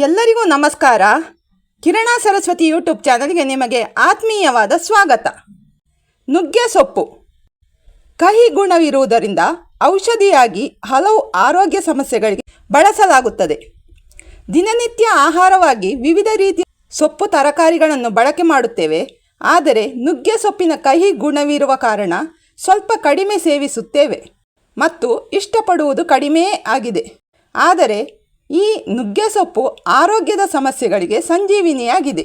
ಎಲ್ಲರಿಗೂ ನಮಸ್ಕಾರ. ಕಿರಣ ಸರಸ್ವತಿ ಯೂಟ್ಯೂಬ್ ಚಾನಲ್ಗೆ ನಿಮಗೆ ಆತ್ಮೀಯವಾದ ಸ್ವಾಗತ. ನುಗ್ಗೆ ಸೊಪ್ಪು ಕಹಿ ಗುಣವಿರುವುದರಿಂದ ಔಷಧಿಯಾಗಿ ಹಲವು ಆರೋಗ್ಯ ಸಮಸ್ಯೆಗಳಿಗೆ ಬಳಸಲಾಗುತ್ತದೆ. ದಿನನಿತ್ಯ ಆಹಾರವಾಗಿ ವಿವಿಧ ರೀತಿಯ ಸೊಪ್ಪು ತರಕಾರಿಗಳನ್ನು ಬಳಕೆ ಮಾಡುತ್ತೇವೆ. ಆದರೆ ನುಗ್ಗೆ ಸೊಪ್ಪಿನ ಕಹಿ ಗುಣವಿರುವ ಕಾರಣ ಸ್ವಲ್ಪ ಕಡಿಮೆ ಸೇವಿಸುತ್ತೇವೆ ಮತ್ತು ಇಷ್ಟಪಡುವುದು ಕಡಿಮೆಯೇ ಆಗಿದೆ. ಆದರೆ ಈ ನುಗ್ಗೆ ಸೊಪ್ಪು ಆರೋಗ್ಯದ ಸಮಸ್ಯೆಗಳಿಗೆ ಸಂಜೀವಿನಿಯಾಗಿದೆ.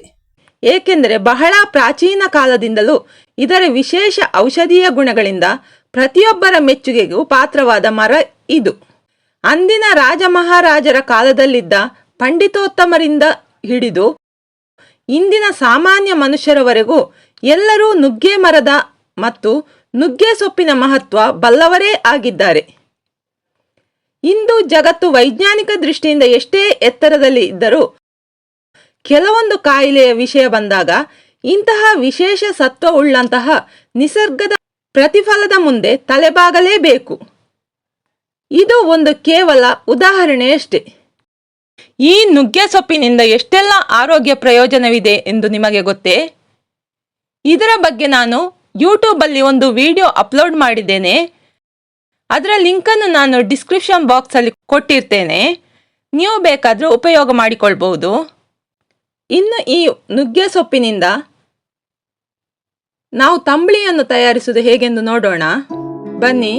ಏಕೆಂದರೆ ಬಹಳ ಪ್ರಾಚೀನ ಕಾಲದಿಂದಲೂ ಇದರ ವಿಶೇಷ ಔಷಧೀಯ ಗುಣಗಳಿಂದ ಪ್ರತಿಯೊಬ್ಬರ ಮೆಚ್ಚುಗೆಗೂ ಪಾತ್ರವಾದ ಮರ ಇದು. ಅಂದಿನ ರಾಜ ಮಹಾರಾಜರ ಕಾಲದಲ್ಲಿದ್ದ ಪಂಡಿತೋತ್ತಮರಿಂದ ಹಿಡಿದು ಇಂದಿನ ಸಾಮಾನ್ಯ ಮನುಷ್ಯರವರೆಗೂ ಎಲ್ಲರೂ ನುಗ್ಗೆ ಮರದ ಮತ್ತು ನುಗ್ಗೆ ಸೊಪ್ಪಿನ ಮಹತ್ವ ಬಲ್ಲವರೇ ಆಗಿದ್ದಾರೆ. ಇಂದು ಜಗತ್ತು ವೈಜ್ಞಾನಿಕ ದೃಷ್ಟಿಯಿಂದ ಎಷ್ಟೇ ಎತ್ತರದಲ್ಲಿ ಇದ್ದರೂ ಕೆಲವೊಂದು ಕಾಯಿಲೆಯ ವಿಷಯ ಬಂದಾಗ ಇಂತಹ ವಿಶೇಷ ಸತ್ವವುಳ್ಳಂತಹ ನಿಸರ್ಗದ ಪ್ರತಿಫಲದ ಮುಂದೆ ತಲೆಬಾಗಲೇಬೇಕು. ಇದು ಒಂದು ಕೇವಲ ಉದಾಹರಣೆಯಷ್ಟೇ. ಈ ನುಗ್ಗೆ ಸೊಪ್ಪಿನಿಂದ ಎಷ್ಟೆಲ್ಲ ಆರೋಗ್ಯ ಪ್ರಯೋಜನವಿದೆ ಎಂದು ನಿಮಗೆ ಗೊತ್ತೇ? ಇದರ ಬಗ್ಗೆ ನಾನು ಯೂಟ್ಯೂಬಲ್ಲಿ ಒಂದು ವಿಡಿಯೋ ಅಪ್ಲೋಡ್ ಮಾಡಿದ್ದೇನೆ. ಅದರ ಲಿಂಕನ್ನು ನಾನು ಡಿಸ್ಕ್ರಿಪ್ಷನ್ ಬಾಕ್ಸಲ್ಲಿ ಕೊಟ್ಟಿರ್ತೇನೆ. ನೀವು ಬೇಕಾದರೆ ಉಪಯೋಗ ಮಾಡಿಕೊಳ್ಬಹುದು. ಇನ್ನು ಈ ನುಗ್ಗೆ ಸೊಪ್ಪಿನಿಂದ ನಾವು ತಂಬಳಿಯನ್ನು ತಯಾರಿಸುವುದು ಹೇಗೆಂದು ನೋಡೋಣ ಬನ್ನಿ.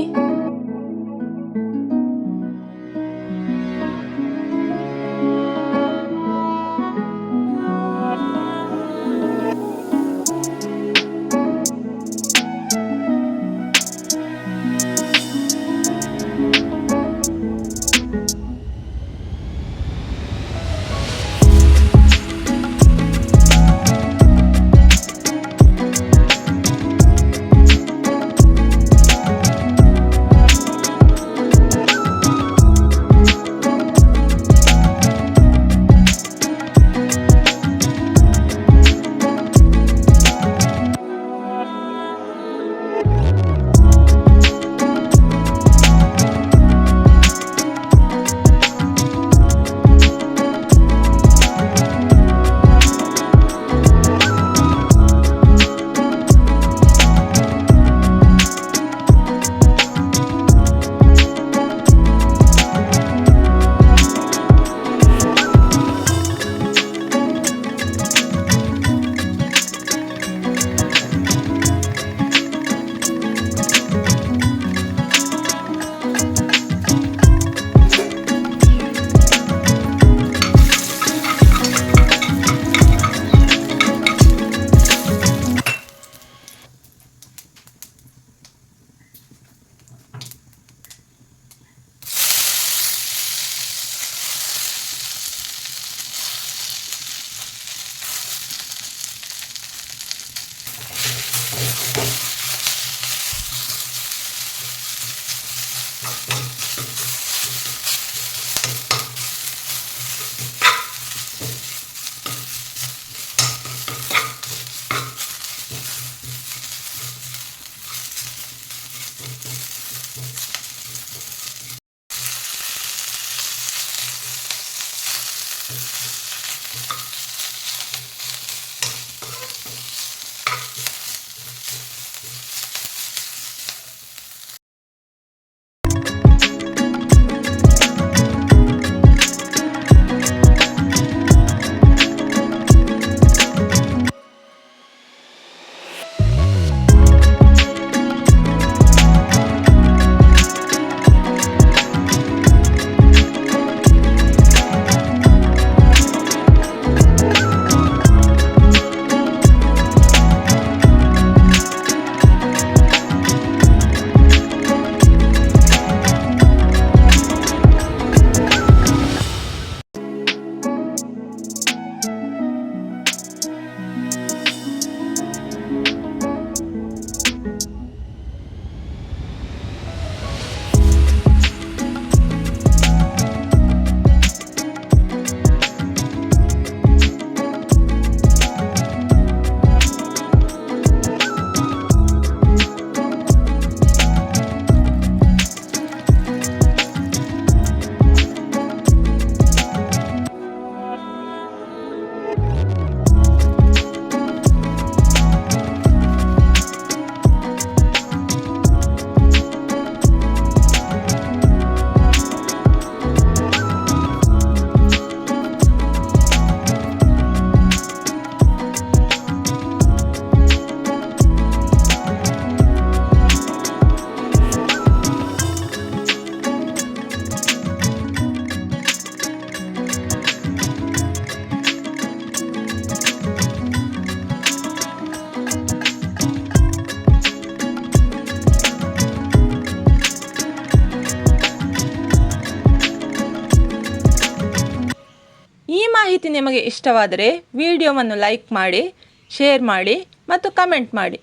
ಈ ಮಾಹಿತಿ ನಿಮಗೆ ಇಷ್ಟವಾದರೆ ವಿಡಿಯೋವನ್ನು ಲೈಕ್ ಮಾಡಿ, ಶೇರ್ ಮಾಡಿ ಮತ್ತು ಕಮೆಂಟ್ ಮಾಡಿ.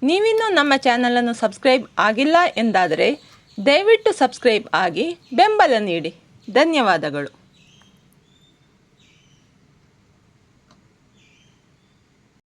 ನೀವಿನ್ನೂ ನಮ್ಮ ಚಾನಲನ್ನು ಸಬ್ಸ್ಕ್ರೈಬ್ ಆಗಿಲ್ಲ ಎಂದಾದರೆ ದಯವಿಟ್ಟು ಸಬ್ಸ್ಕ್ರೈಬ್ ಆಗಿ ಬೆಂಬಲ ನೀಡಿ. ಧನ್ಯವಾದಗಳು.